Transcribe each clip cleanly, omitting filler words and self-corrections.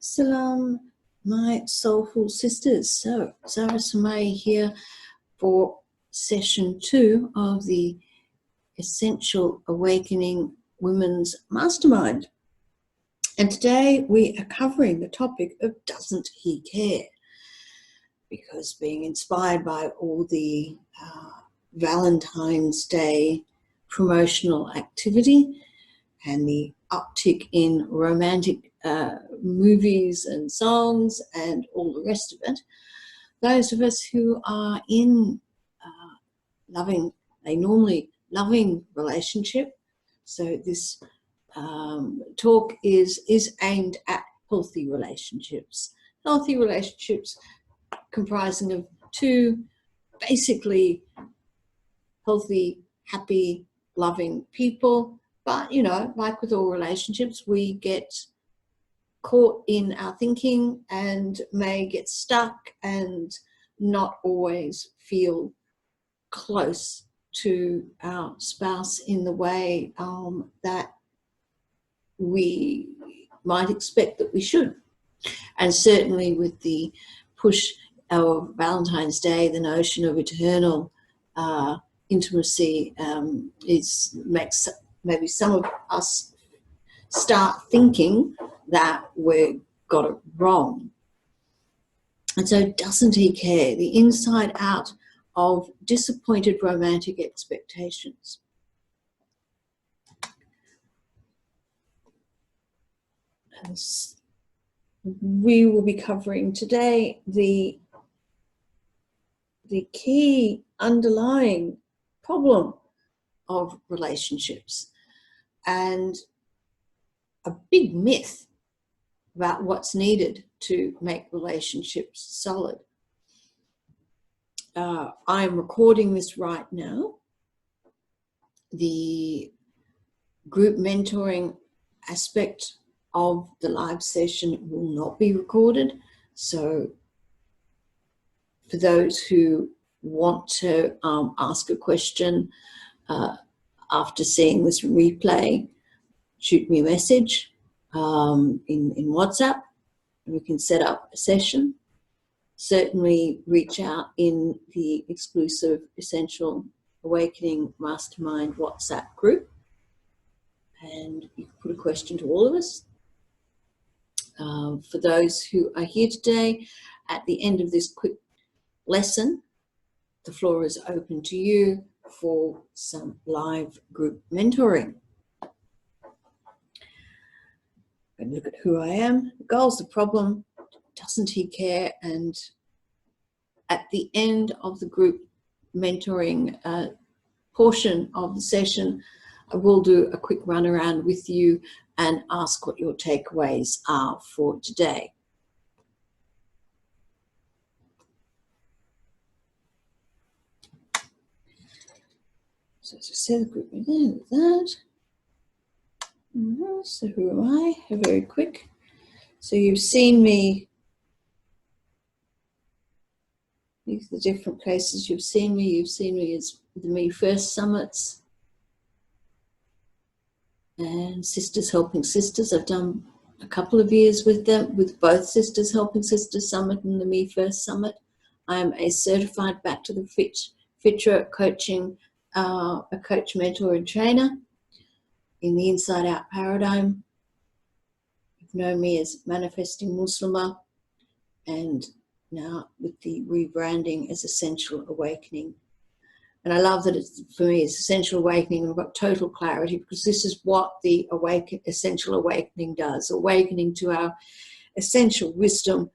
Salam, my soulful sisters. So, Zara Samai here for session 2 of the Essential Awakening Women's Mastermind. And today we are covering the topic of doesn't he care? Because being inspired by all the Valentine's Day promotional activity and the uptick in romantic movies and songs and all the rest of it, those of us who are in a normally loving relationship, so this talk is aimed at healthy relationships comprising of two basically healthy, happy, loving people. But, you know, like with all relationships, we get caught in our thinking and may get stuck and not always feel close to our spouse in the way that we might expect that we should. And certainly with the push of Valentine's Day, the notion of eternal intimacy makes maybe some of us start thinking that we've got it wrong. And so doesn't he care? The inside out of disappointed romantic expectations. And we will be covering today the key underlying problem of relationships and a big myth about what's needed to make relationships solid. I'm recording this right now. The group mentoring aspect of the live session will not be recorded. So for those who want to ask a question after seeing this replay, shoot me a message in WhatsApp, and we can set up a session. Certainly reach out in the exclusive Essential Awakening Mastermind WhatsApp group, and you can put a question to all of us. For those who are here today, at the end of this quick lesson, the floor is open to you for some live group mentoring. And look at who I am. The goal's the problem. Doesn't he care? And at the end of the group mentoring portion of the session, I will do a quick run around with you and ask what your takeaways are for today. So as I said, the group began with that. So who am I? Very quick. So you've seen me. These are the different places you've seen me. You've seen me as the Me First Summits and Sisters Helping Sisters. I've done a couple of years with them, with both Sisters Helping Sisters Summit and the Me First Summit. I am a certified Back to the Fitra coaching, a coach, mentor and trainer in the Inside Out paradigm. You've known me as Manifesting Muslima, and now with the rebranding as Essential Awakening. And I love that it's, for me, it's Essential Awakening, and I've got total clarity, because this is what the Essential Awakening does. Awakening to our essential wisdom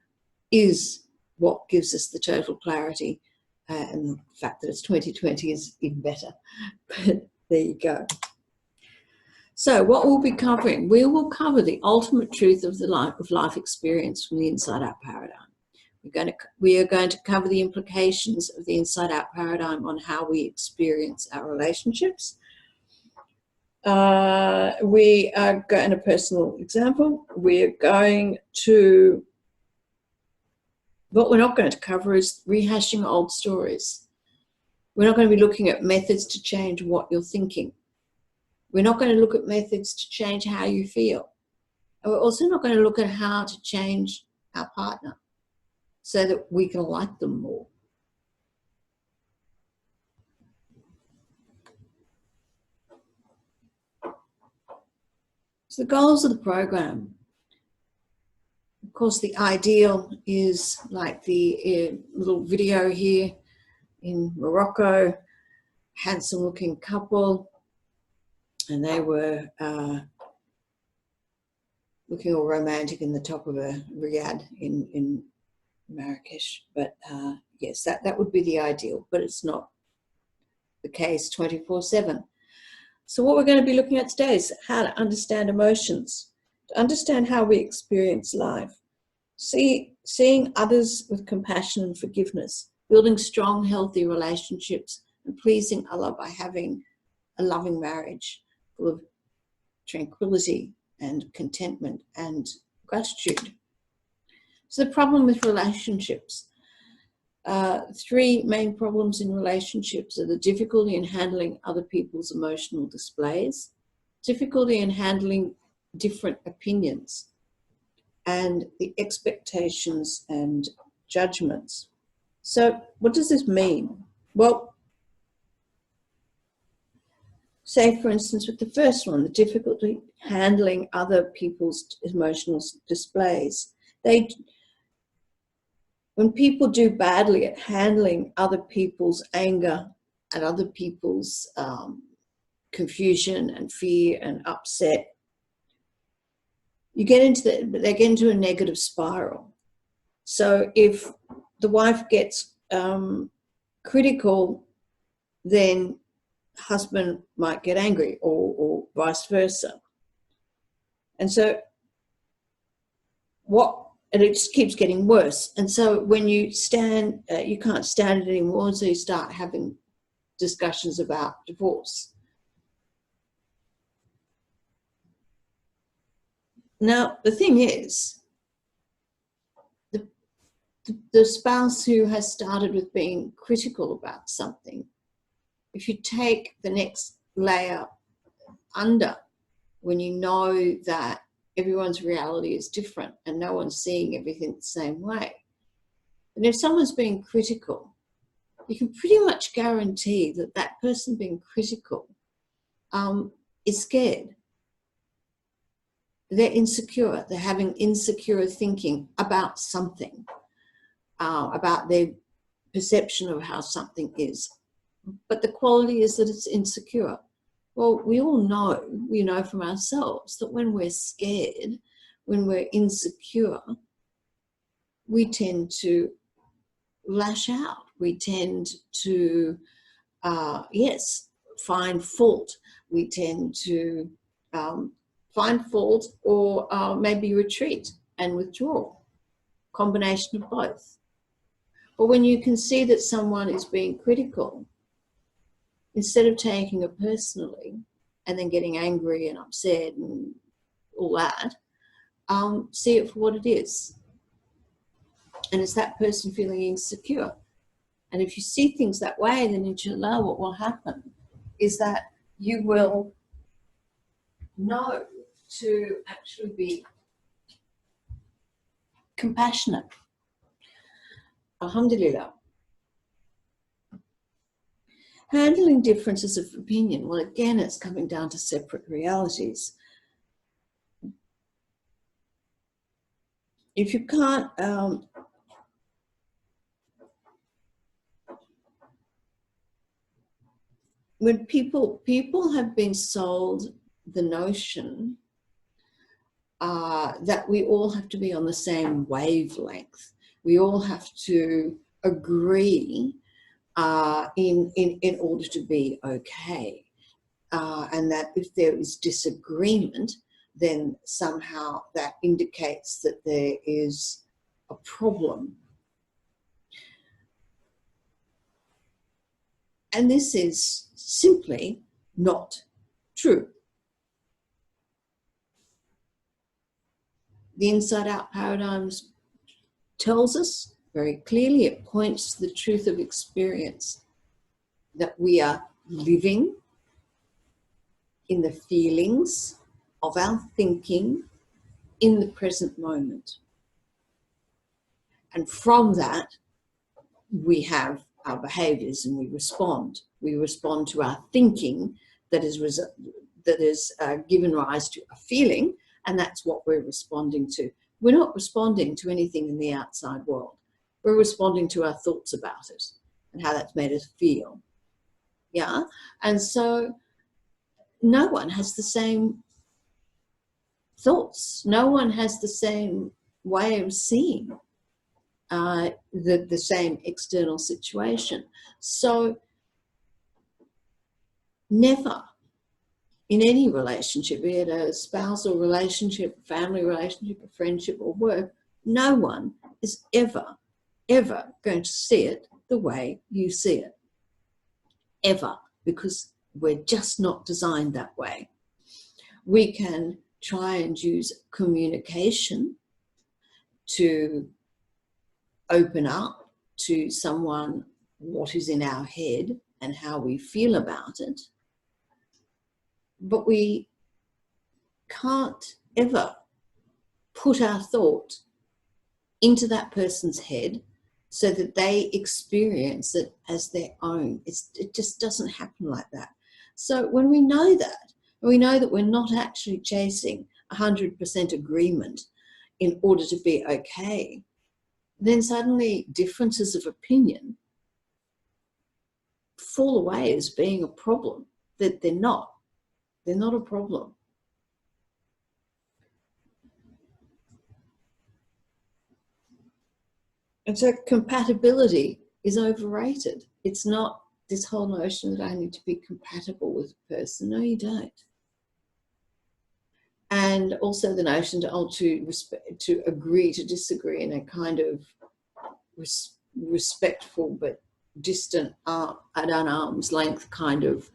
is what gives us the total clarity. And the fact that it's 2020 is even better. But there you go. So what we'll be covering, we will cover the ultimate truth of the life experience from the Inside Out paradigm. We are going to cover the implications of the Inside Out paradigm on how we experience our relationships. We are going to, personal example, we are going to, what we're not going to cover is rehashing old stories. We're not going to be looking at methods to change what you're thinking. We're not going to look at methods to change how you feel. And we're also not going to look at how to change our partner so that we can like them more. So the goals of the program, of course, the ideal is like the little video here in Morocco, handsome looking couple, and they were looking all romantic in the top of a riad in Marrakesh. But yes, that would be the ideal, but it's not the case 24/7. So what we're going to be looking at today is how to understand emotions, to understand how we experience life, seeing others with compassion and forgiveness, building strong, healthy relationships, and pleasing Allah by having a loving marriage full of tranquility and contentment and gratitude. So the problem with relationships, three main problems in relationships are the difficulty in handling other people's emotional displays, difficulty in handling different opinions, and the expectations and judgments. So what does this mean? Well, say, for instance, with the first one, the difficulty handling other people's emotional displays. When people do badly at handling other people's anger and other people's confusion and fear and upset, they get into a negative spiral. So if the wife gets critical, then husband might get angry, or vice versa. And so and it just keeps getting worse. And so when you you can't stand it anymore, so you start having discussions about divorce. Now, the thing is, the spouse who has started with being critical about something, if you take the next layer under, when you know that everyone's reality is different and no one's seeing everything the same way, and if someone's being critical, you can pretty much guarantee that that person being critical is scared. They're insecure. They're having insecure thinking about something, about their perception of how something is. But the quality is that it's insecure. Well, we know from ourselves that when we're scared, when we're insecure, we tend to lash out. We tend to, find fault. We tend to find fault, or maybe retreat and withdraw. Combination of both. But when you can see that someone is being critical, instead of taking it personally and then getting angry and upset and all that, see it for what it is. And it's that person feeling insecure. And if you see things that way, then inshallah, what will happen is that you will know to actually be compassionate. Alhamdulillah. Handling differences of opinion. Well, again, it's coming down to separate realities. If you can't when people have been sold the notion that we all have to be on the same wavelength, we all have to agree in order to be okay, and that if there is disagreement, then somehow that indicates that there is a problem. And this is simply not true. The inside-out paradigms tells us very clearly, it points to the truth of experience, that we are living in the feelings of our thinking in the present moment. And from that, we have our behaviors and we respond. We respond to our thinking that is given rise to a feeling, and that's what we're responding to. We're not responding to anything in the outside world. We're responding to our thoughts about it and how that's made us feel. Yeah? And so no one has the same thoughts. No one has the same way of seeing the same external situation. So never in any relationship, be it a spousal relationship, a family relationship, a friendship or work, no one is ever going to see it the way you see it. Ever. Because we're just not designed that way. We can try and use communication to open up to someone what is in our head and how we feel about it. But we can't ever put our thought into that person's head so that they experience it as their own. It just doesn't happen like that. So when we know that, we know that we're not actually chasing 100% agreement in order to be okay, then suddenly differences of opinion fall away as being a problem. That they're not. They're not a problem. And so compatibility is overrated. It's not this whole notion that I need to be compatible with a person. No, you don't. And also the notion to agree to disagree in a kind of respectful but distant, at an arm's length kind of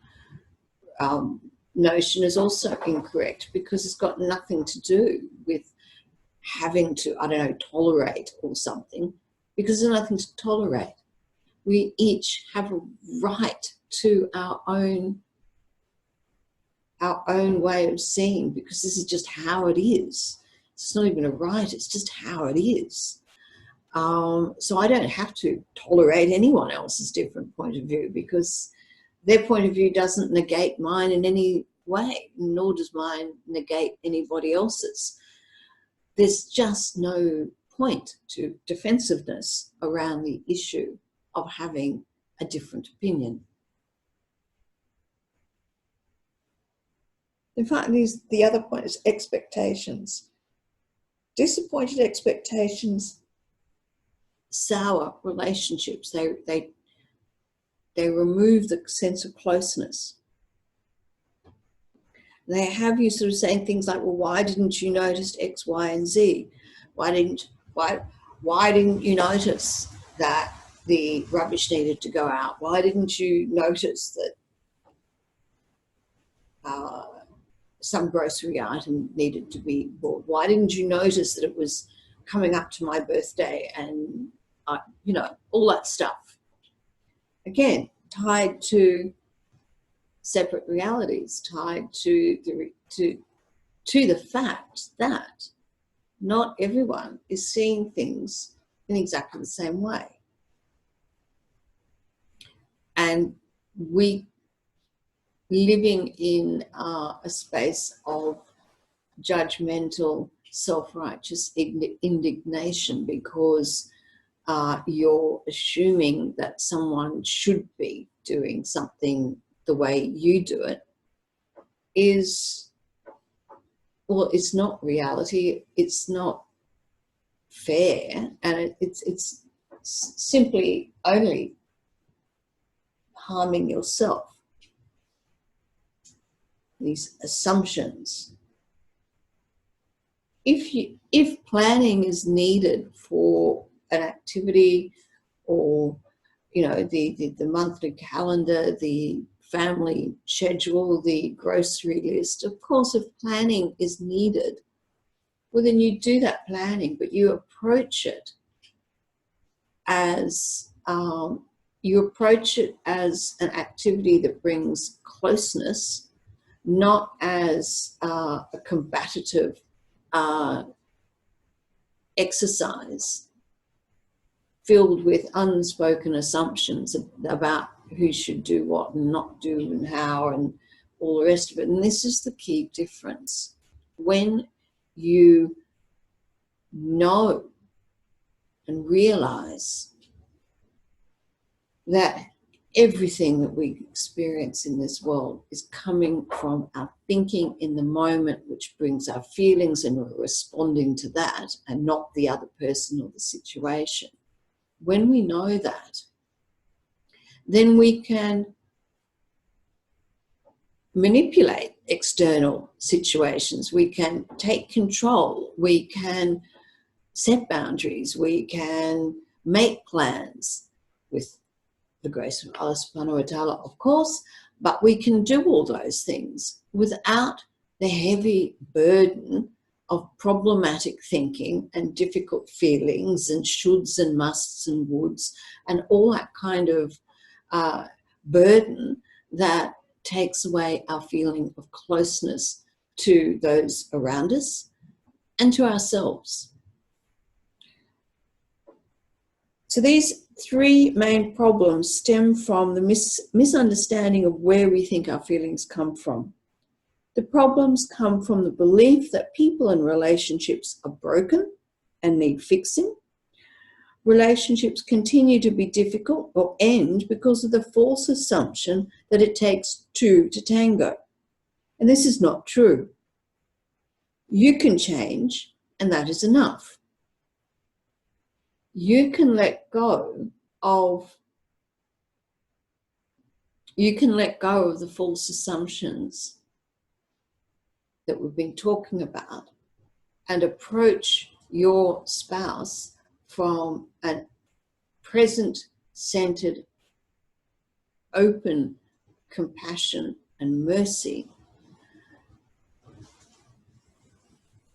notion is also incorrect, because it's got nothing to do with having to, I don't know, tolerate or something, because there's nothing to tolerate. We each have a right to our own way of seeing, because this is just how it is. It's not even a right, it's just how it is. So I don't have to tolerate anyone else's different point of view, because their point of view doesn't negate mine in any way, nor does mine negate anybody else's. There's just no point to defensiveness around the issue of having a different opinion. In fact, the other point is expectations. Disappointed expectations sour relationships. They remove the sense of closeness. They have you sort of saying things like, well, why didn't you notice X, Y, and Z? Why didn't you notice that the rubbish needed to go out? Why didn't you notice that some grocery item needed to be bought? Why didn't you notice that it was coming up to my birthday? And, all that stuff. Again, tied to separate realities, tied to the fact that not everyone is seeing things in exactly the same way. And we living in a space of judgmental, self-righteous indignation because you're assuming that someone should be doing something the way you do it is, well, it's not reality, it's not fair, and it's simply only harming yourself. These assumptions. If planning is needed for an activity, or the monthly calendar, the family schedule, the grocery list, of course, if planning is needed, well, then you do that planning, but you approach it as an activity that brings closeness, not as a combative exercise filled with unspoken assumptions about who should do what and not do and how and all the rest of it. And this is the key difference. When you know and realize that everything that we experience in this world is coming from our thinking in the moment, which brings our feelings, and we're responding to that and not the other person or the situation. When we know that, then we can manipulate external situations. We can take control. We can set boundaries. We can make plans with the grace of Allah subhanahu wa ta'ala, of course, but we can do all those things without the heavy burden of problematic thinking and difficult feelings and shoulds and musts and woulds and all that kind of burden that takes away our feeling of closeness to those around us and to ourselves. So these three main problems stem from the misunderstanding of where we think our feelings come from. The problems come from the belief that people and relationships are broken and need fixing. Relationships continue to be difficult or end because of the false assumption that it takes two to tango. And this is not true. You can change, and that is enough. You can let go of the false assumptions that we've been talking about and approach your spouse from a present-centered, open compassion and mercy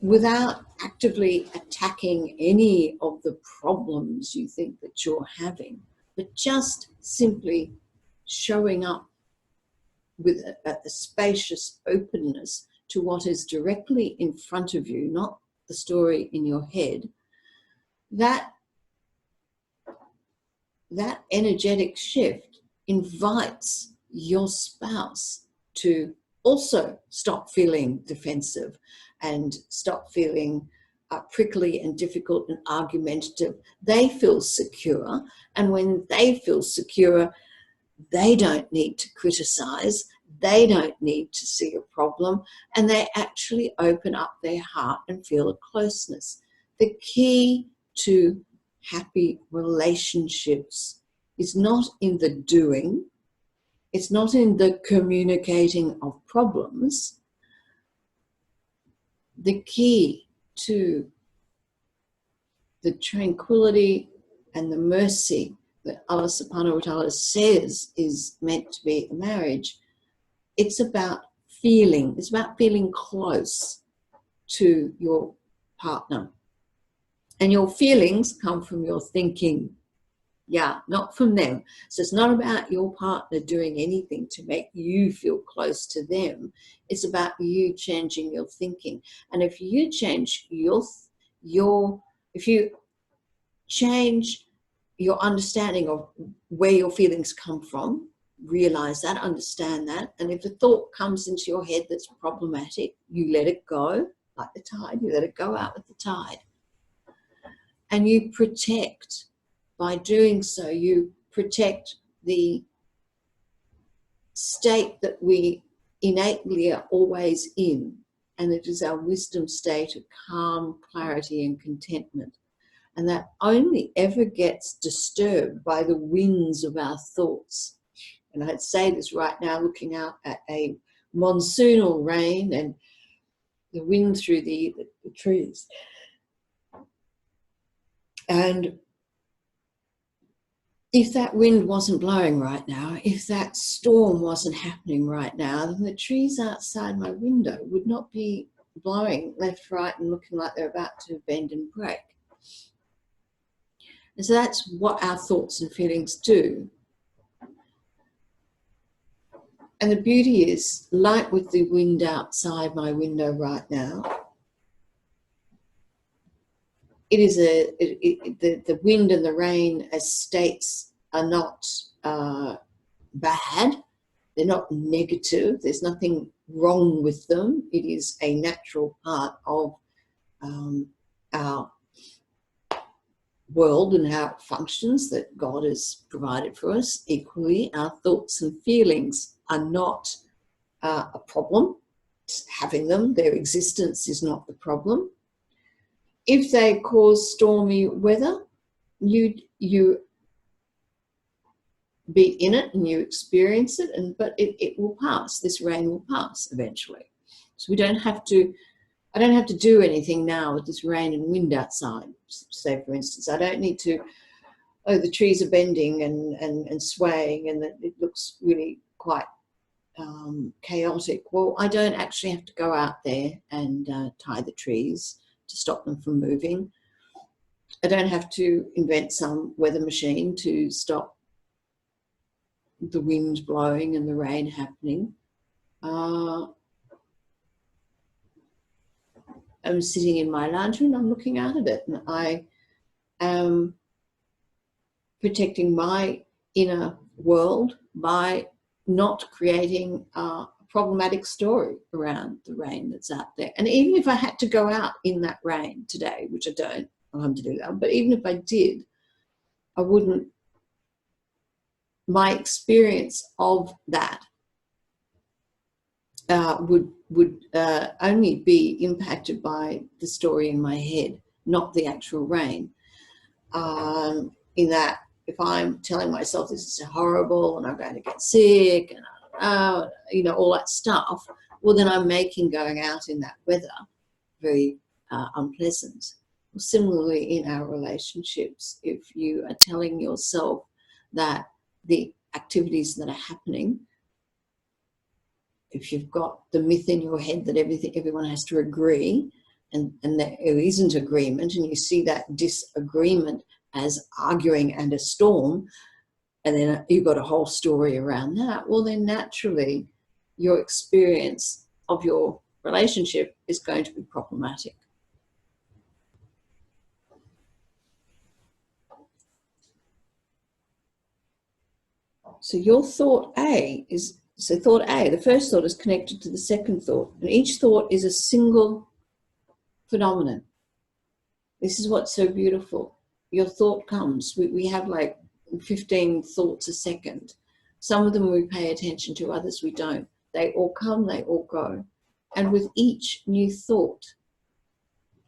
without actively attacking any of the problems you think that you're having, but just simply showing up with a spacious openness to what is directly in front of you, not the story in your head. That energetic shift invites your spouse to also stop feeling defensive and stop feeling prickly and difficult and argumentative. They feel secure, and when they feel secure, they don't need to criticize, they don't need to see a problem, and they actually open up their heart and feel a closeness. The key to happy relationships is not in the doing, it's not in the communicating of problems. The key to the tranquility and the mercy that Allah subhanahu wa ta'ala says is meant to be a marriage, it's about feeling close to your partner. And your feelings come from your thinking, not from them. So it's not about your partner doing anything to make you feel close to them. It's about you changing your thinking. And if you change if you change your understanding of where your feelings come from, realize that, understand that, and if a thought comes into your head that's problematic, you let it go, like the tide, you let it go out with the tide. And you protect, by doing so, you protect the state that we innately are always in, and it is our wisdom state of calm, clarity, and contentment. And that only ever gets disturbed by the winds of our thoughts. And I'd say this right now, looking out at a monsoonal rain and the wind through the trees. And if that wind wasn't blowing right now, if that storm wasn't happening right now, then the trees outside my window would not be blowing left, right, and looking like they're about to bend and break. And so that's what our thoughts and feelings do. And the beauty is, like with the wind outside my window right now, it is the wind and the rain as states are not bad. They're not negative. There's nothing wrong with them. It is a natural part of our world and how it functions that God has provided for us. Equally, our thoughts and feelings are not a problem. Having them, their existence is not the problem. If they cause stormy weather, you be in it and you experience it, but it will pass. This rain will pass eventually. So we don't have to, I don't have to do anything now with this rain and wind outside. Say, for instance, I don't need to, oh, the trees are bending and swaying and it looks really quite chaotic. Well, I don't actually have to go out there and tie the trees to stop them from moving. I don't have to invent some weather machine to stop the wind blowing and the rain happening. I'm sitting in my lounge and I'm looking out at it, and I am protecting my inner world by not creating a problematic story around the rain that's out there. And even if I had to go out in that rain today, which I don't, alhamdulillah, but even if I did, I wouldn't, my experience of that would only be impacted by the story in my head, not the actual rain. In that, if I'm telling myself this is horrible and I'm going to get sick and you know, all that stuff, well, then I'm making going out in that weather very unpleasant. Well, similarly, in our relationships, if you are telling yourself that the activities that are happening, if you've got the myth in your head that everyone has to agree, and there isn't agreement, and you see that disagreement as arguing and a storm, and then you've got a whole story around that, well, then naturally your experience of your relationship is going to be problematic. So your thought A is, so thought A, the first thought is connected to the second thought, and each thought is a single phenomenon. This is what's so beautiful. Your thought comes. We have like 15 thoughts a second. Some of them we pay attention to, others we don't. They all come, they all go. And with each new thought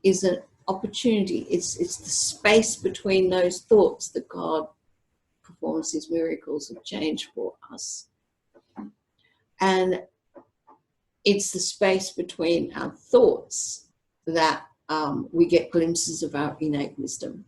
is an opportunity. It's the space between those thoughts that God performs his miracles of change for us. And it's the space between our thoughts that we get glimpses of our innate wisdom.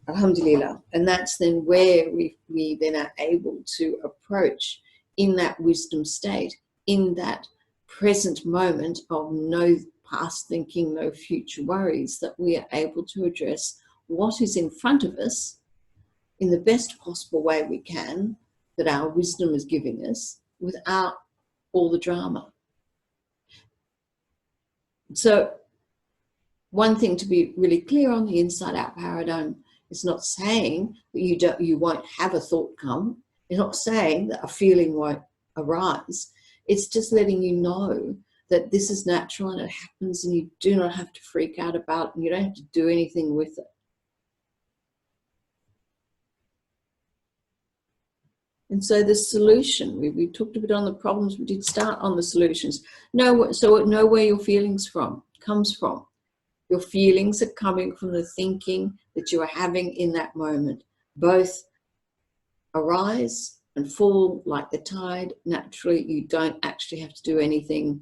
Alhamdulillah. And that's then where we then are able to approach in that wisdom state, in that present moment of no past thinking, no future worries, that we are able to address what is in front of us in the best possible way we can, that our wisdom is giving us, without all the drama. So one thing to be really clear on, the inside out paradigm is not saying that you won't have a thought come. It's not saying that a feeling won't arise. It's just letting you know that this is natural and it happens, and you do not have to freak out about it, and you don't have to do anything with it. And so the solution, we talked a bit on the problems, we did start on the solutions. So know where your feelings comes from. Your feelings are coming from the thinking that you are having in that moment. Both arise and fall like the tide. Naturally, you don't actually have to do anything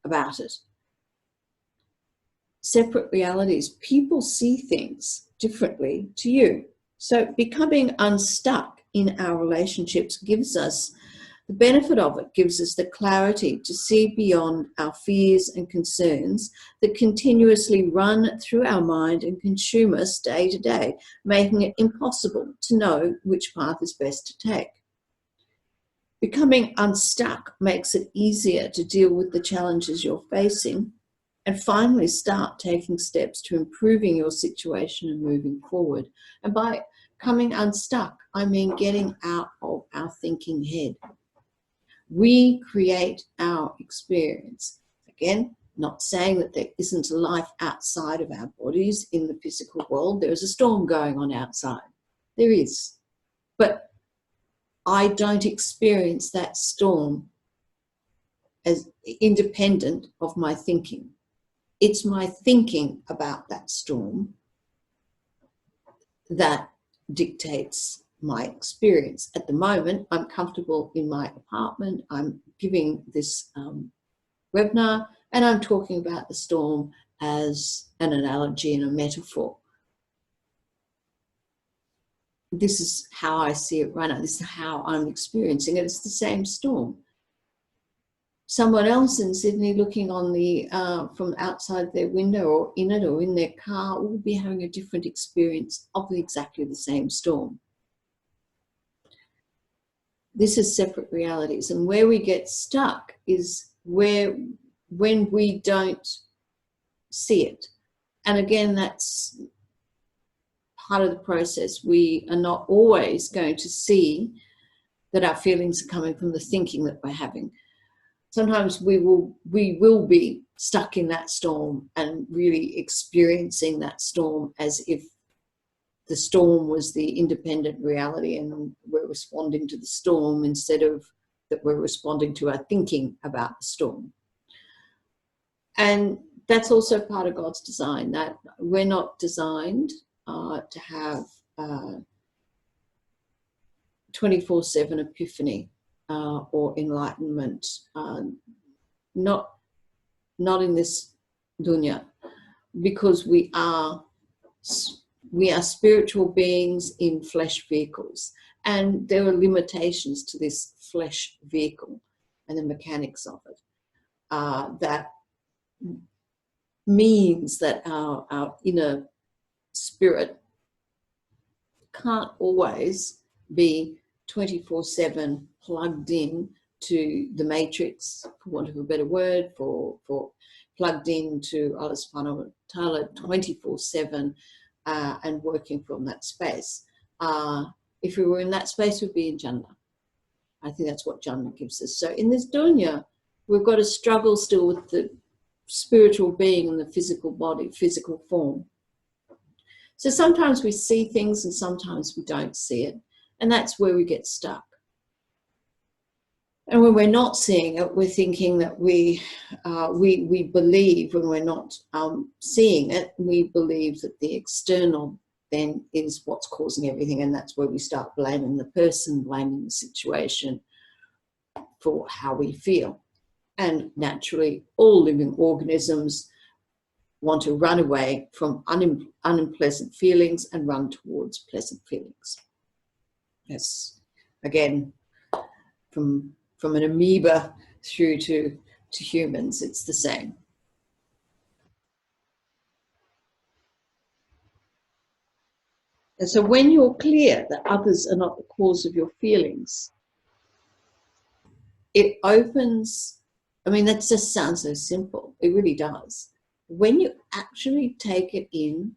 about it. Separate realities. People see things differently to you. So becoming unstuck in our relationships gives us the benefit of it, gives us the clarity to see beyond our fears and concerns that continuously run through our mind and consume us day to day, making it impossible to know which path is best to take. Becoming unstuck makes it easier to deal with the challenges you're facing and finally start taking steps to improving your situation and moving forward. And by coming unstuck, I mean getting out of our thinking head. We create our experience. Again, not saying that there isn't a life outside of our bodies in the physical world. There is a storm going on outside. There is. But I don't experience that storm as independent of my thinking. It's my thinking about that storm that dictates my experience. At the moment, I'm comfortable in my apartment. I'm giving this webinar, and I'm talking about the storm as an analogy and a metaphor. This is how I see it right now. This is how I'm experiencing it. It's the same storm. Someone else in Sydney looking on the from outside their window or in it or in their car will be having a different experience of exactly the same storm. This is separate realities, and where we get stuck is when we don't see it. And again, that's part of the process. We are not always going to see that our feelings are coming from the thinking that we're having. Sometimes we will be stuck in that storm and really experiencing that storm as if the storm was the independent reality and we're responding to the storm instead of that we're responding to our thinking about the storm. And that's also part of God's design, that we're not designed to have 24/7 epiphany or enlightenment, not in this dunya, because we are spiritual beings in flesh vehicles, and there are limitations to this flesh vehicle and the mechanics of it. That means that our inner spirit can't always be 24/7 plugged in to the matrix, for want of a better word, for plugged into Allah subhanahu wa ta'ala 24/7 and working from that space. If we were in that space, we'd be in Jannah. I think that's what Jannah gives us. So in this dunya, we've got to struggle still with the spiritual being and the physical body, physical form. So sometimes we see things and sometimes we don't see it. And that's where we get stuck. And when we're not seeing it, we're thinking that we believe, when we're not seeing it, we believe that the external then is what's causing everything. And that's where we start blaming the person, blaming the situation for how we feel. And naturally, all living organisms want to run away from unpleasant feelings and run towards pleasant feelings. Yes, again, from an amoeba through to humans, it's the same. And so when you're clear that others are not the cause of your feelings, it opens, I mean, that just sounds so simple. It really does. When you actually take it in,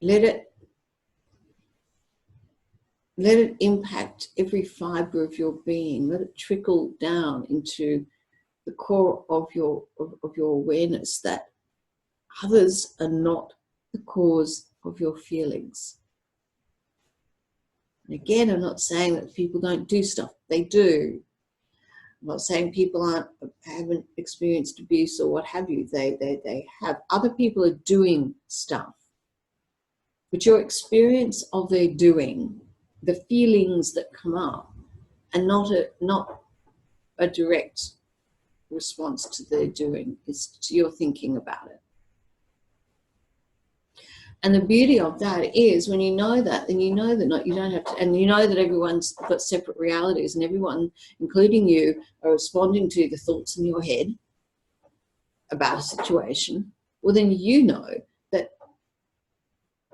let it impact every fiber of your being. Let it trickle down into the core of your awareness that others are not the cause of your feelings. And again, I'm not saying that people don't do stuff. They do. I'm not saying people haven't experienced abuse or what have you. They have. Other people are doing stuff. But your experience of their doing, the feelings that come up, and not a direct response to their doing, is to your thinking about it. And the beauty of that is when you know that, then you know that you don't have to, and you know that everyone's got separate realities, and everyone, including you, are responding to the thoughts in your head about a situation. Well, then you know that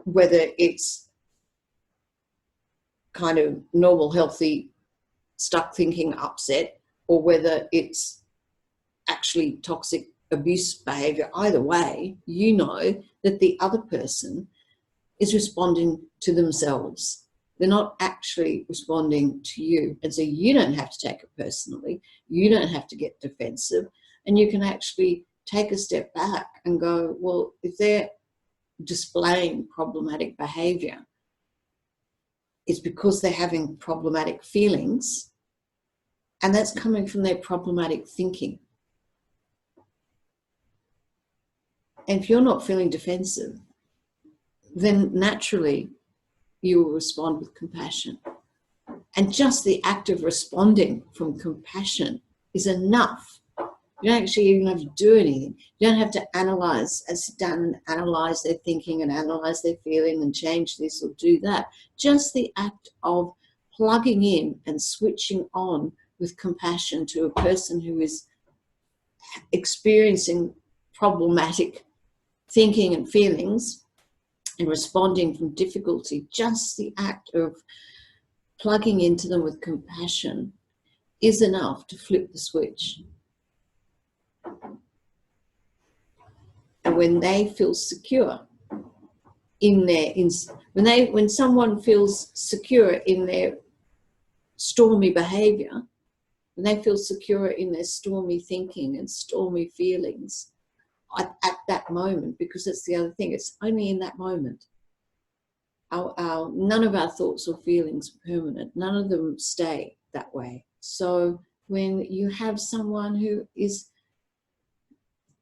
whether it's kind of normal, healthy, stuck thinking, upset, or whether it's actually toxic abuse behavior, either way, you know that the other person is responding to themselves. They're not actually responding to you. And so you don't have to take it personally. You don't have to get defensive. And you can actually take a step back and go, well, if they're displaying problematic behavior, it's because they're having problematic feelings, and that's coming from their problematic thinking. And if you're not feeling defensive, then naturally you will respond with compassion. And just the act of responding from compassion is enough. You don't actually even have to do anything. You don't have to sit down and analyze their thinking and analyze their feeling and change this or do that. Just the act of plugging in and switching on with compassion to a person who is experiencing problematic thinking and feelings and responding from difficulty, just the act of plugging into them with compassion is enough to flip the switch. And when they feel secure in their, when someone feels secure in their stormy behavior, when they feel secure in their stormy thinking and stormy feelings at that moment, because that's the other thing, it's only in that moment. None of our thoughts or feelings are permanent. None of them stay that way. So when you have someone who is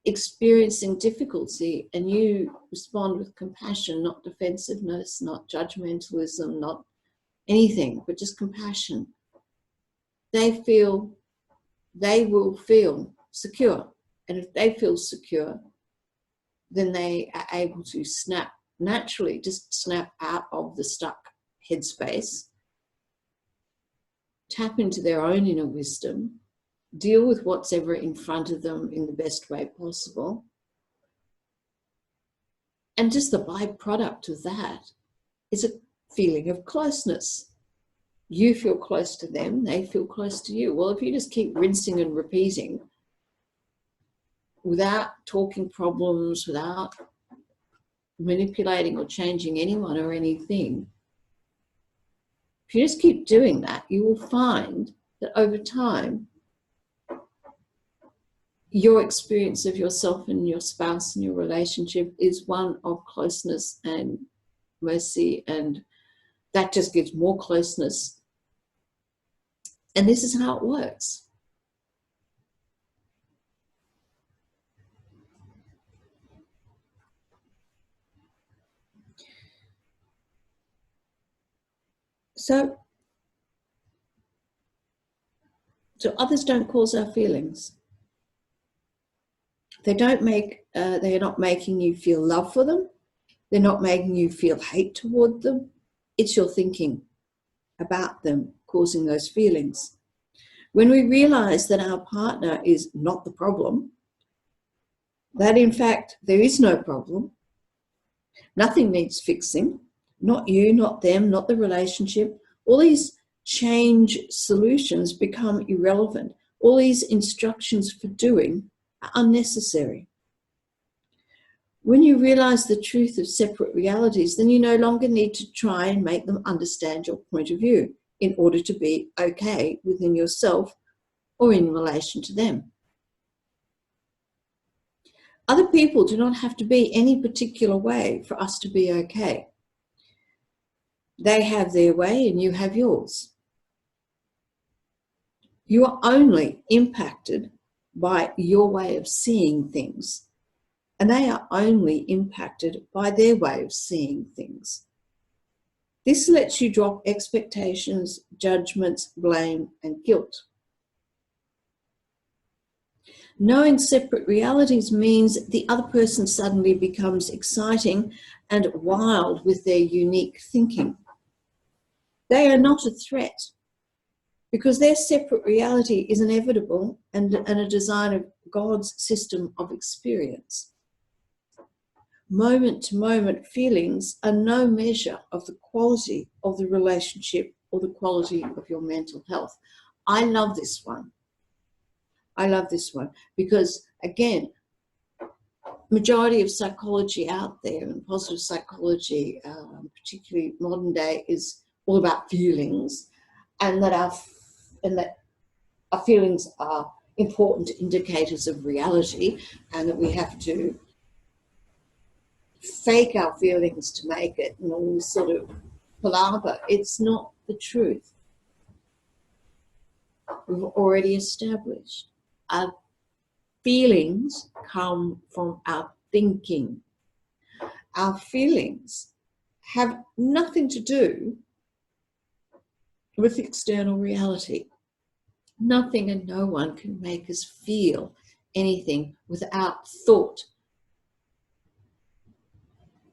experiencing difficulty and you respond with compassion, not defensiveness, not judgmentalism, not anything, but just compassion, they will feel secure. And if they feel secure, then they are able to naturally snap out of the stuck headspace, tap into their own inner wisdom, deal with what's ever in front of them in the best way possible. And just the byproduct of that is a feeling of closeness. You feel close to them, they feel close to you. Well, if you just keep rinsing and repeating without talking problems, without manipulating or changing anyone or anything, if you just keep doing that, you will find that over time, your experience of yourself and your spouse and your relationship is one of closeness and mercy, and that just gives more closeness. And this is how it works. So others don't cause our feelings. They are not making you feel love for them. They're not making you feel hate toward them. It's your thinking about them causing those feelings. When we realize that our partner is not the problem, that in fact there is no problem, nothing needs fixing, not you, not them, not the relationship, all these change solutions become irrelevant. All these instructions for doing are unnecessary. When you realize the truth of separate realities, then you no longer need to try and make them understand your point of view in order to be okay within yourself or in relation to them. Other people do not have to be any particular way for us to be okay. They have their way and you have yours. You are only impacted by your way of seeing things, and they are only impacted by their way of seeing things. This lets you drop expectations, judgments, blame, and guilt. Knowing separate realities means the other person suddenly becomes exciting and wild with their unique thinking. They are not a threat because their separate reality is inevitable and a design of God's system of experience. Moment-to-moment feelings are no measure of the quality of the relationship or the quality of your mental health. I love this one. I love this one because, again, majority of psychology out there, and positive psychology, particularly modern day, is all about feelings, and that our feelings are important indicators of reality, and that we have to fake our feelings to make it, and all this sort of palaver. It's not the truth. We've already established our feelings come from our thinking. Our feelings have nothing to do with external reality. Nothing and no one can make us feel anything without thought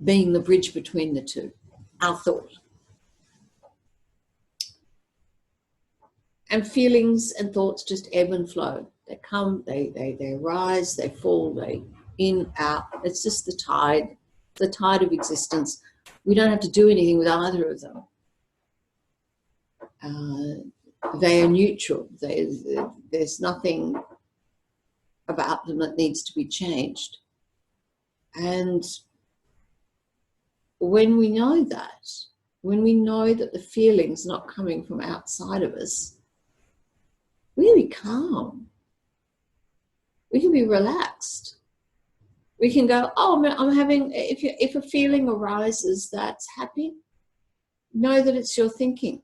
being the bridge between the two. Our thought. And feelings and thoughts just ebb and flow. They come, they rise, they fall, they in, out. It's just the tide of existence. We don't have to do anything with either of them. They are neutral. There's nothing about them that needs to be changed. And when we know that the feeling's not coming from outside of us, we can be calm. We can be relaxed. We can go, oh, I'm having, if a feeling arises that's happy, know that it's your thinking.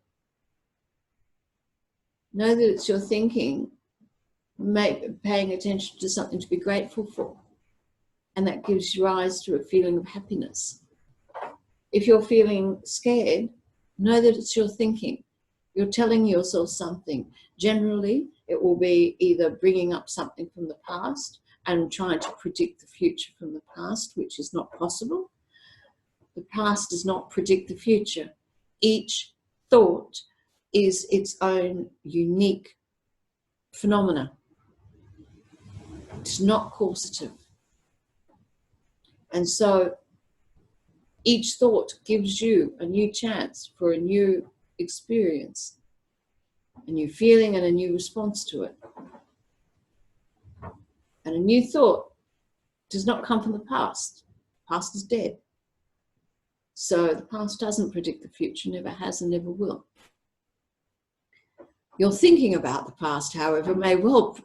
Know that it's your thinking, paying attention to something to be grateful for. And that gives rise to a feeling of happiness. If you're feeling scared, know that it's your thinking. You're telling yourself something. Generally, it will be either bringing up something from the past and trying to predict the future from the past, which is not possible. The past does not predict the future. Each thought is its own unique phenomena. It's not causative. And so each thought gives you a new chance for a new experience, a new feeling and a new response to it. And a new thought does not come from the past. The past is dead. So the past doesn't predict the future, never has and never will. Your thinking about the past, however, may well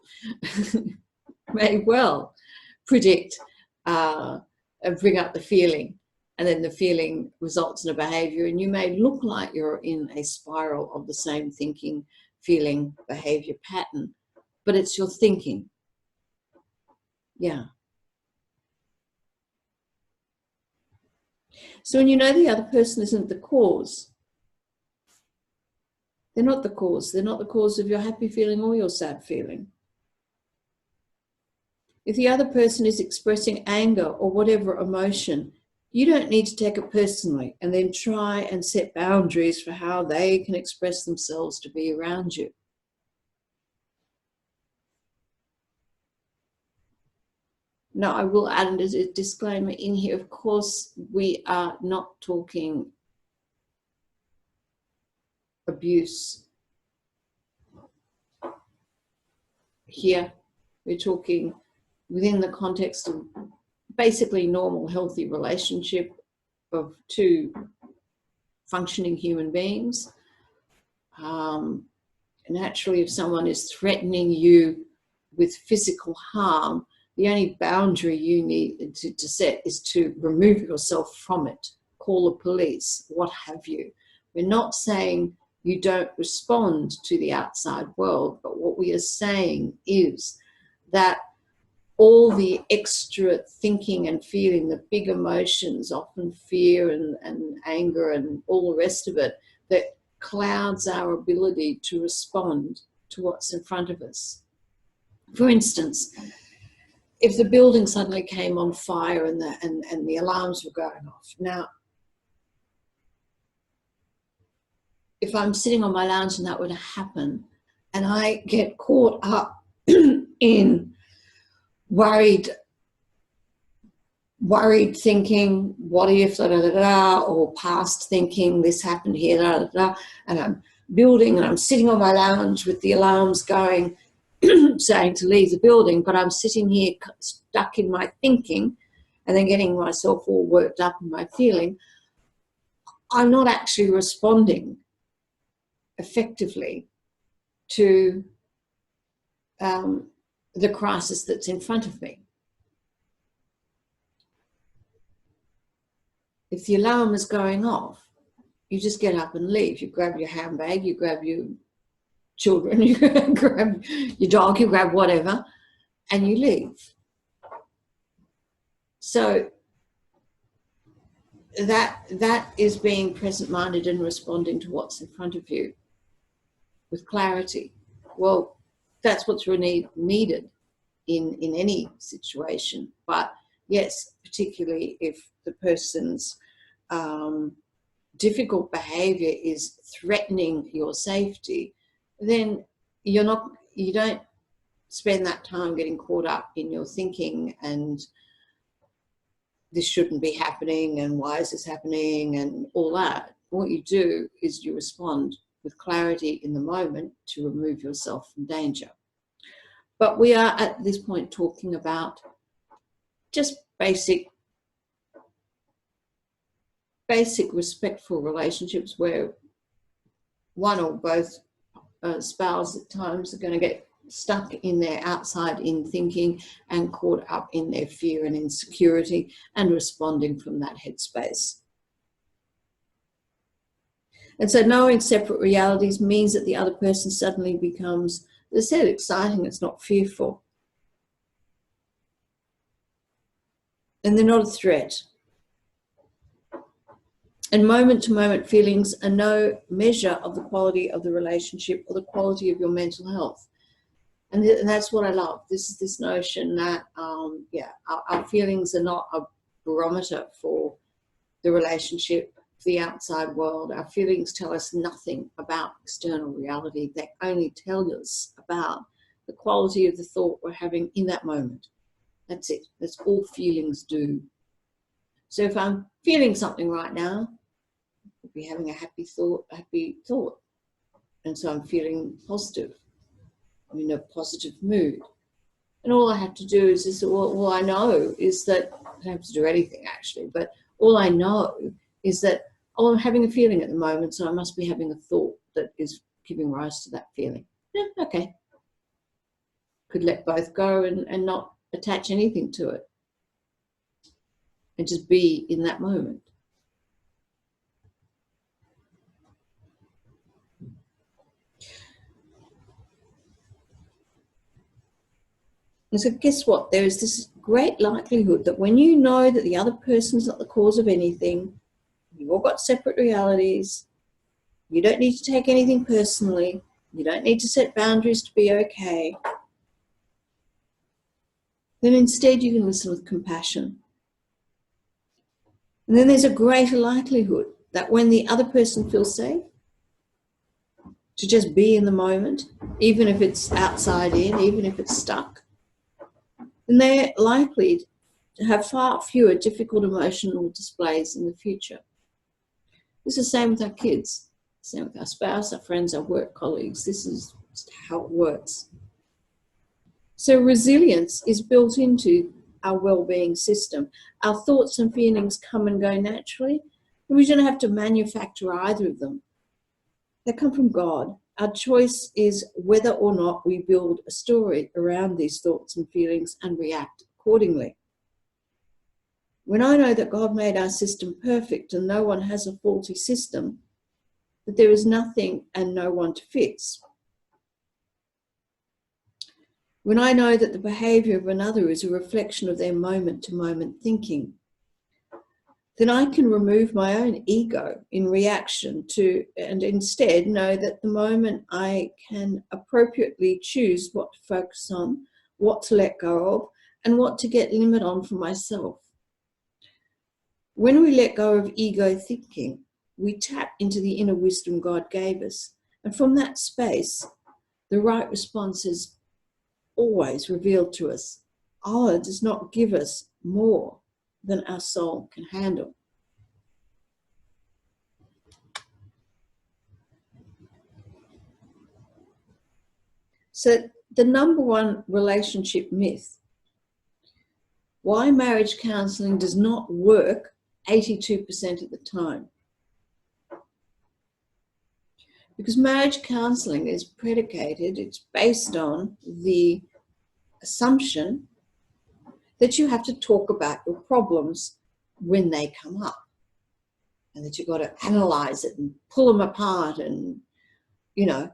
predict and bring up the feeling. And then the feeling results in a behavior, and you may look like you're in a spiral of the same thinking, feeling, behavior pattern, but it's your thinking. Yeah. So when you know the other person isn't the cause, they're not the cause. They're not the cause of your happy feeling or your sad feeling. If the other person is expressing anger or whatever emotion, you don't need to take it personally and then try and set boundaries for how they can express themselves to be around you. Now, I will add as a disclaimer in here, of course, we are not talking abuse here. We're talking within the context of basically normal, healthy relationship of two functioning human beings. Naturally, if someone is threatening you with physical harm, the only boundary you need to set is to remove yourself from it, call the police, what have you. We're not saying you don't respond to the outside world, but what we are saying is that all the extra thinking and feeling, the big emotions, often fear and anger and all the rest of it, that clouds our ability to respond to what's in front of us. For instance, if the building suddenly came on fire and the alarms were going off. Now, if I'm sitting on my lounge and that were to happen, and I get caught up in worried thinking, what if, da, da, da, da, or past thinking, this happened here, da, da, da, and I'm building and I'm sitting on my lounge with the alarms going, saying to leave the building, but I'm sitting here stuck in my thinking, and then getting myself all worked up in my feeling, I'm not actually responding effectively to the crisis that's in front of me. If the alarm is going off, you just get up and leave. You grab your handbag, you grab your children, you grab your dog, you grab whatever, and you leave. So that is being present-minded and responding to what's in front of you with clarity. Well, that's what's really needed in any situation. But yes, particularly if the person's difficult behavior is threatening your safety, then you don't spend that time getting caught up in your thinking and this shouldn't be happening and why is this happening and all that. What you do is you respond with clarity in the moment to remove yourself from danger. But we are at this point talking about just basic respectful relationships where one or both spouses at times are going to get stuck in their outside in thinking and caught up in their fear and insecurity and responding from that headspace. And so knowing separate realities means that the other person suddenly becomes, as I said, exciting, it's not fearful. And they're not a threat. And moment-to-moment feelings are no measure of the quality of the relationship or the quality of your mental health. And that's what I love. This is this notion that, our feelings are not a barometer for the relationship, the outside world. Our feelings tell us nothing about external reality. They only tell us about the quality of the thought we're having in that moment. That's it. That's all feelings do. So if I'm feeling something right now, I'll be having a happy thought. And so I'm feeling positive. I'm in a positive mood. And all I have to do is this, all I know is that, I don't have to do anything actually, but all I know is that, I'm having a feeling at the moment, so I must be having a thought that is giving rise to that feeling. Yeah, okay. Could let both go and not attach anything to it. And just be in that moment. And so guess what? There is this great likelihood that when you know that the other person's not the cause of anything, you've all got separate realities, you don't need to take anything personally, you don't need to set boundaries to be okay, then instead you can listen with compassion. And then there's a greater likelihood that when the other person feels safe, to just be in the moment, even if it's outside in, even if it's stuck, then they're likely to have far fewer difficult emotional displays in the future. This is the same with our kids, same with our spouse, our friends, our work colleagues. This is how it works. So resilience is built into our well-being system. Our thoughts and feelings come and go naturally, and we don't have to manufacture either of them. They come from God. Our choice is whether or not we build a story around these thoughts and feelings and react accordingly. When I know that God made our system perfect and no one has a faulty system, that there is nothing and no one to fix. When I know that the behavior of another is a reflection of their moment-to-moment thinking, then I can remove my own ego in reaction to, and instead know that the moment I can appropriately choose what to focus on, what to let go of, and what to get limit on for myself. When we let go of ego thinking, we tap into the inner wisdom God gave us. And from that space, the right response is always revealed to us. Allah does not give us more than our soul can handle. So the number one relationship myth, why marriage counselling does not work 82% of the time. Because marriage counselling is predicated, it's based on the assumption that you have to talk about your problems when they come up, and that you've got to analyse it and pull them apart and, you know,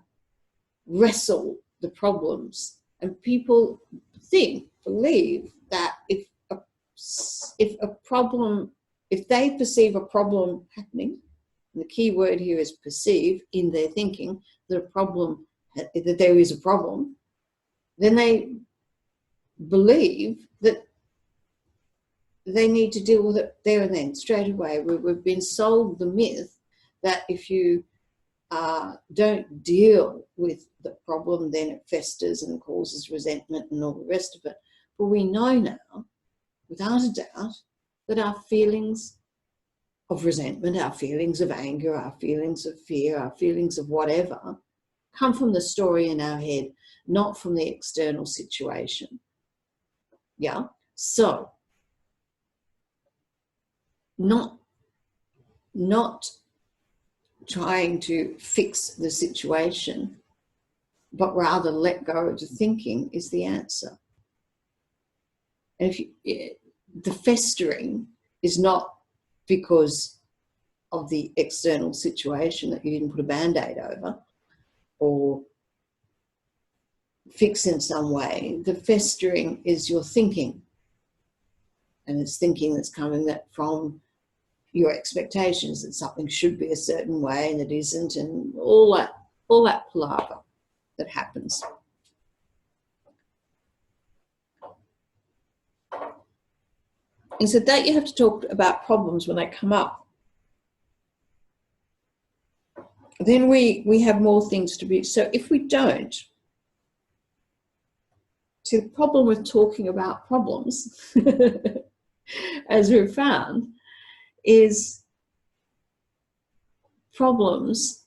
wrestle the problems. And people believe that if they perceive a problem happening, and the key word here is perceive, in their thinking that there is a problem, then they believe that they need to deal with it there and then, straight away. We've been sold the myth that if you don't deal with the problem, then it festers and causes resentment and all the rest of it. But we know now, without a doubt, that our feelings of resentment, our feelings of anger, our feelings of fear, our feelings of whatever, come from the story in our head, not from the external situation. Yeah? So, not trying to fix the situation, but rather let go of the thinking is the answer. And the festering is not because of the external situation that you didn't put a Band-Aid over or fix in some way. The festering is your thinking, and it's thinking that's coming from your expectations that something should be a certain way and it isn't, and all that palaver that happens. And so that you have to talk about problems when they come up. Then we have more things to be. So if we don't, see, the problem with talking about problems, as we've found, is problems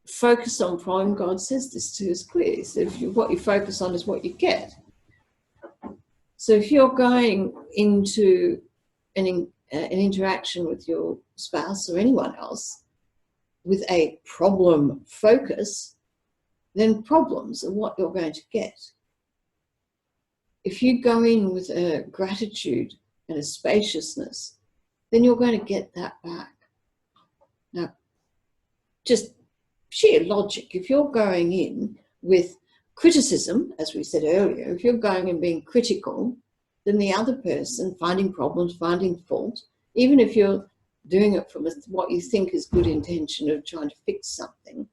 focus on problem. God says this to us clearly. So what you focus on is what you get. So if you're going into an interaction with your spouse or anyone else with a problem focus, then problems are what you're going to get. If you go in with a gratitude and a spaciousness, then you're going to get that back. Now, just sheer logic, if you're going in with criticism, as we said earlier, if you're going and being critical, then the other person finding problems, finding fault, even if you're doing it from what you think is good intention of trying to fix something.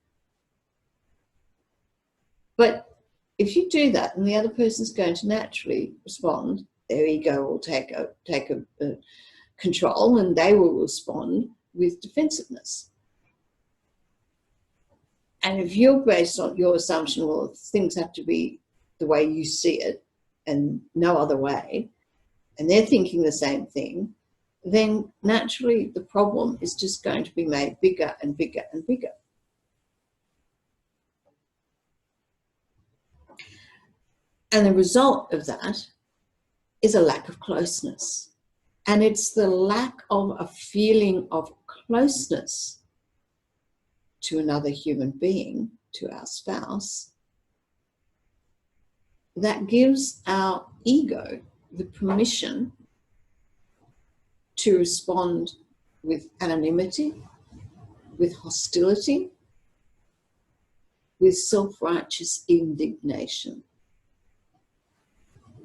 But if you do that and the other person's going to naturally respond, their ego will take a control, and they will respond with defensiveness. And if you're based on your assumption, well, things have to be the way you see it and no other way, and they're thinking the same thing, then naturally the problem is just going to be made bigger and bigger and bigger. And the result of that is a lack of closeness. And it's the lack of a feeling of closeness to another human being, to our spouse, that gives our ego the permission to respond with anonymity, with hostility, with self-righteous indignation.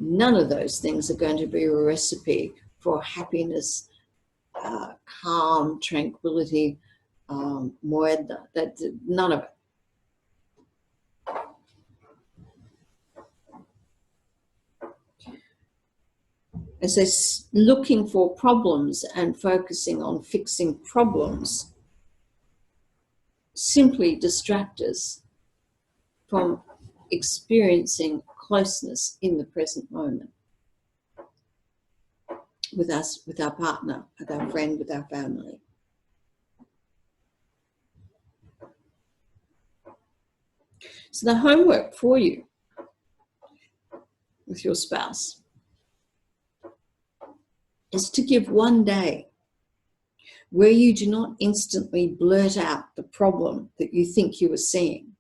None of those things are going to be a recipe for happiness, calm, tranquility, moeda. None of it. And so looking for problems and focusing on fixing problems simply distract us from experiencing closeness in the present moment with us, with our partner, with our friend, with our family. So the homework for you with your spouse is to give one day where you do not instantly blurt out the problem that you think you are seeing.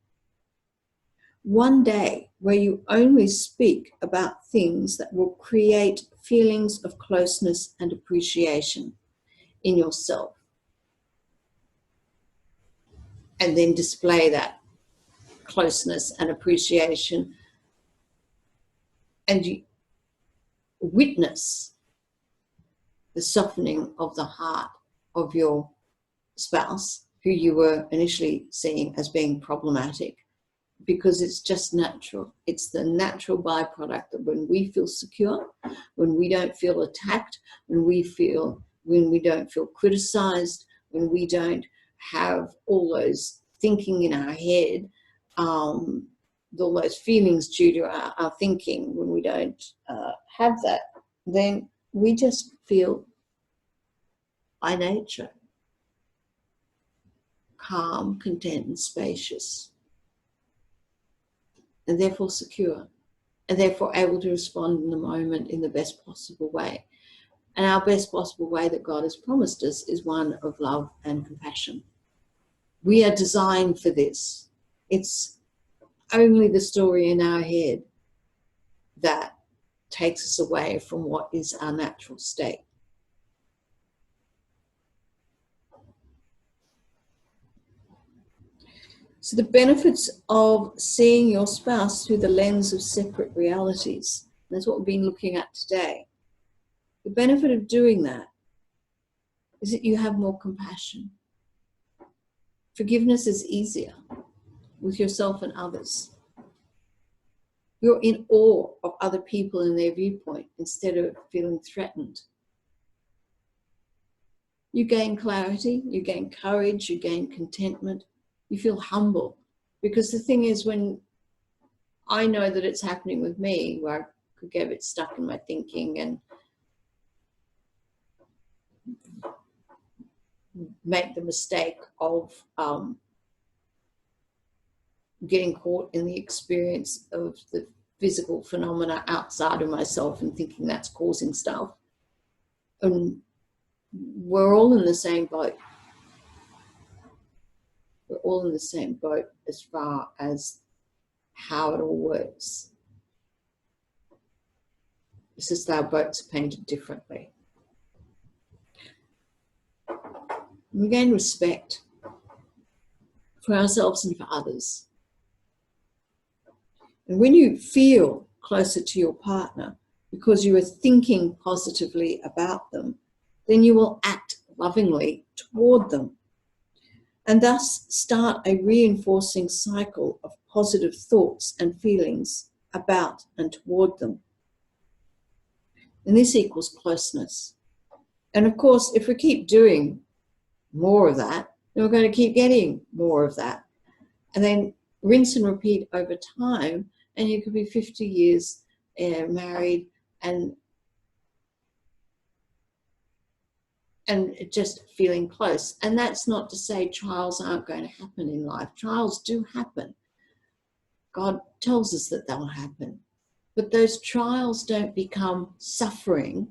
One day where you only speak about things that will create feelings of closeness and appreciation in yourself. And then display that closeness and appreciation, and you witness the softening of the heart of your spouse, who you were initially seeing as being problematic, because it's just natural. It's the natural byproduct that when we feel secure, when we don't feel attacked, when we don't feel criticized, when we don't have all those thinking in our head, all those feelings due to our thinking, when we don't have that, then we just feel by nature calm, content, and spacious, and therefore secure, and therefore able to respond in the moment in the best possible way. And our best possible way that God has promised us is one of love and compassion. We are designed for this. It's only the story in our head that takes us away from what is our natural state. So the benefits of seeing your spouse through the lens of separate realities, that's what we've been looking at today. The benefit of doing that is that you have more compassion. Forgiveness is easier with yourself and others. You're in awe of other people and their viewpoint instead of feeling threatened. You gain clarity, you gain courage, you gain contentment. You feel humble, because the thing is, when I know that it's happening with me, where I could get a bit stuck in my thinking and make the mistake of getting caught in the experience of the physical phenomena outside of myself and thinking that's causing stuff. And we're all in the same boat. We're all in the same boat as far as how it all works. It's just our boats are painted differently. We gain respect for ourselves and for others. And when you feel closer to your partner because you are thinking positively about them, then you will act lovingly toward them, and thus start a reinforcing cycle of positive thoughts and feelings about and toward them. And this equals closeness. And of course, if we keep doing more of that, then we're going to keep getting more of that. And then rinse and repeat over time, and you could be 50 years married and just feeling close. And that's not to say trials aren't going to happen in life. Trials do happen. God tells us that they'll happen. But those trials don't become suffering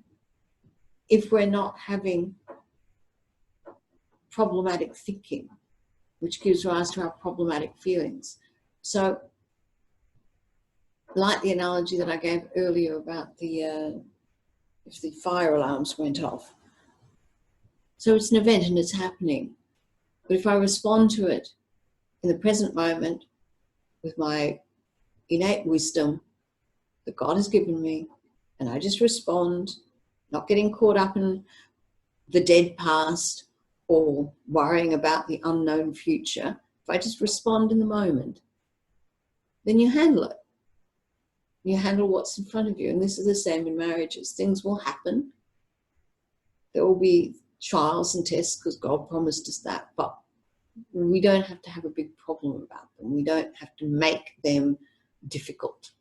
if we're not having problematic thinking, which gives rise to our problematic feelings. So, like the analogy that I gave earlier about if the fire alarms went off. So it's an event and it's happening. But if I respond to it in the present moment with my innate wisdom that God has given me, and I just respond, not getting caught up in the dead past or worrying about the unknown future, if I just respond in the moment, then you handle it. You handle what's in front of you. And this is the same in marriages. Things will happen. There will be trials and tests because God promised us that, but we don't have to have a big problem about them. We don't have to make them difficult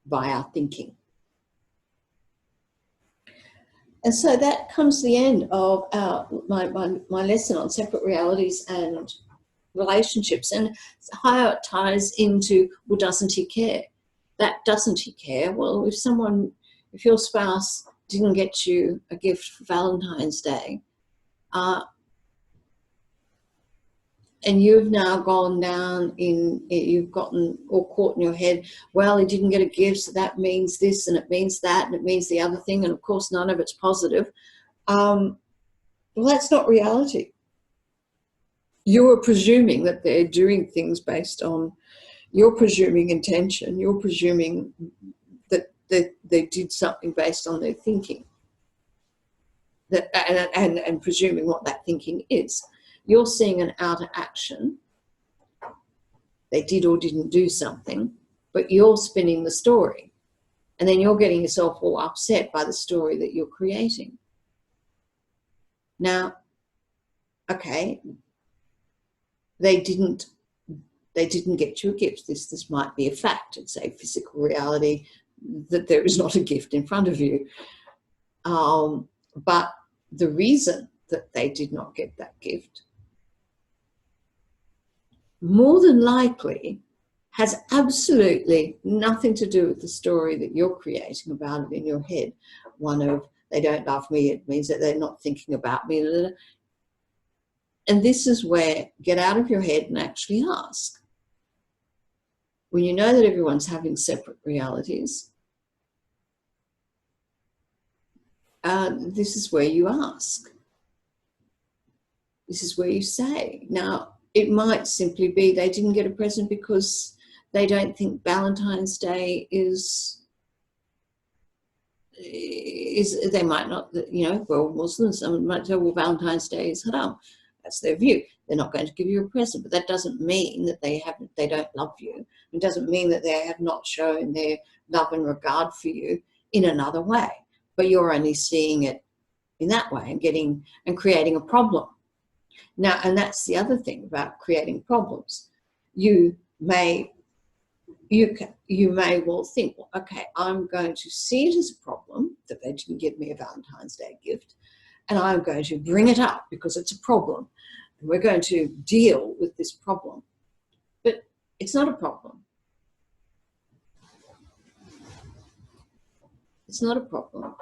by our thinking. And so that comes to the end of my lesson on separate realities and relationships, and how it ties into, well, doesn't he care? That doesn't he care? Well, if someone if your spouse didn't get you a gift for Valentine's Day, and you've now gone down you've gotten all caught in your head, well, he didn't get a gift, so that means this, and it means that, and it means the other thing, and of course none of it's positive. Well, that's not reality. You are presuming that they're doing things based on, you're presuming intention, you're presuming that they did something based on their thinking, that and presuming what that thinking is. You're seeing an outer action, they did or didn't do something, but you're spinning the story. And then you're getting yourself all upset by the story that you're creating. Now, okay, they didn't get you a gift. This might be a fact. It's a physical reality that there is not a gift in front of you. But the reason that they did not get that gift more than likely has absolutely nothing to do with the story that you're creating about it in your head. One of, they don't love me, it means that they're not thinking about me. And this is where, get out of your head and actually ask. When you know that everyone's having separate realities, this is where you ask. This is where you say. Now, it might simply be they didn't get a present because they don't think Valentine's Day is they might not, well, Muslims, someone might say, well, Valentine's Day is haram. That's their view. They're not going to give you a present, but that doesn't mean that they don't love you. It doesn't mean that they have not shown their love and regard for you in another way, but you're only seeing it in that way and creating a problem. Now, and that's the other thing about creating problems. You may well think, well, okay, I'm going to see it as a problem that they didn't give me a Valentine's Day gift, and I'm going to bring it up because it's a problem, and we're going to deal with this problem. But it's not a problem. It's not a problem.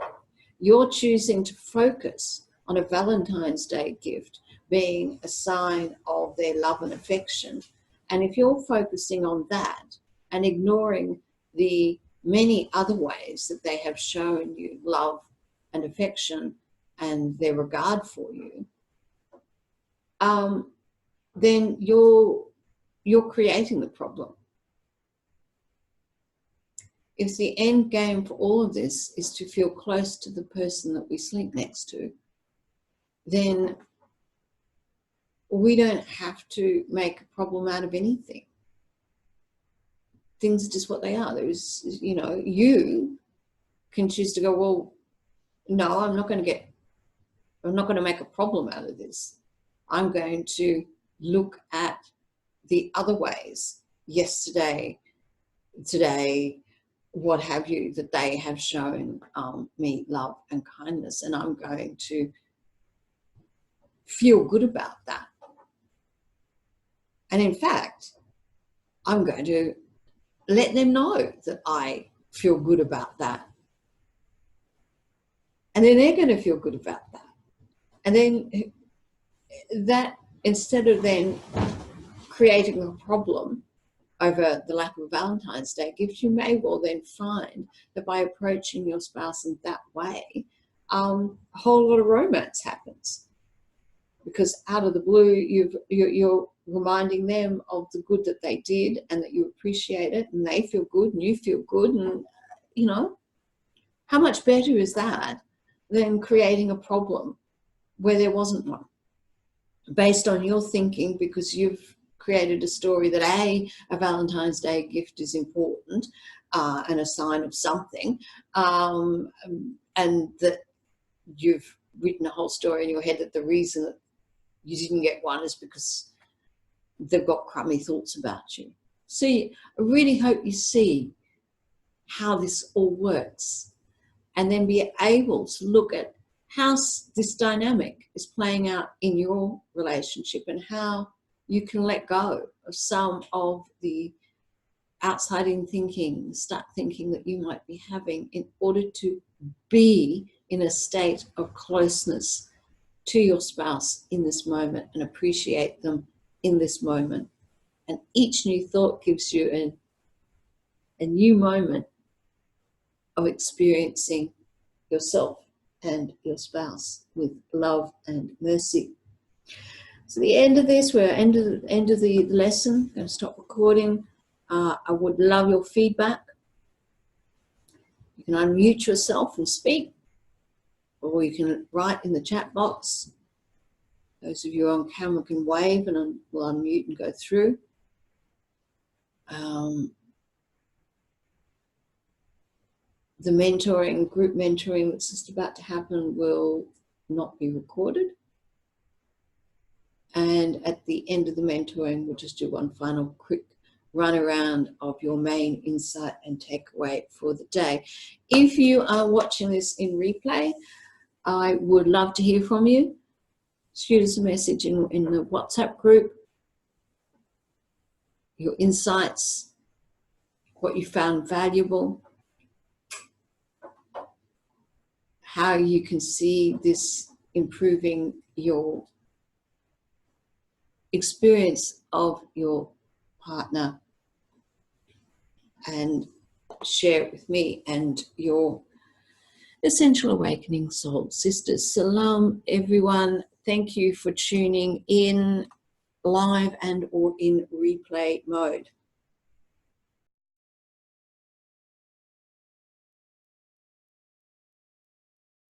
You're choosing to focus on a Valentine's Day gift being a sign of their love and affection. And if you're focusing on that and ignoring the many other ways that they have shown you love and affection and their regard for you, then you're creating the problem. If the end game for all of this is to feel close to the person that we sleep next to, then we don't have to make a problem out of anything. Things are just what they are. There's, you can choose to go, well, no, I'm not going to make a problem out of this. I'm going to look at the other ways, yesterday, today, what have you, that they have shown me love and kindness, and I'm going to feel good about that. And in fact, I'm going to let them know that I feel good about that. And then they're going to feel good about that. And then that, instead of then creating a problem over the lack of a Valentine's Day gift, you may well then find that by approaching your spouse in that way, a whole lot of romance happens. Because out of the blue, you're reminding them of the good that they did and that you appreciate it, and they feel good and you feel good. And, how much better is that than creating a problem where there wasn't one, based on your thinking, because you've created a story that a Valentine's Day gift is important and a sign of something, and that you've written a whole story in your head that the reason that you didn't get one is because they've got crummy thoughts about you. See, I really hope you see how this all works, and then be able to look at how this dynamic is playing out in your relationship and how you can let go of some of the outside in thinking, start thinking that you might be having in order to be in a state of closeness to your spouse in this moment and appreciate them in this moment. And each new thought gives you a new moment of experiencing yourself and your spouse with love and mercy. So the end of this, we're end of the lesson. I'm going to stop recording. I would love your feedback. You can unmute yourself and speak, or you can write in the chat box. Those of you on camera can wave and we'll unmute and go through. The mentoring, group mentoring that's just about to happen will not be recorded. And at the end of the mentoring, we'll just do one final quick run around of your main insight and takeaway for the day. If you are watching this in replay, I would love to hear from you. Shoot us a message in the WhatsApp group, your insights, what you found valuable, how you can see this improving your experience of your partner, and share it with me and your Essential Awakening Soul Sisters. Salam, everyone. Thank you for tuning in live and or in replay mode.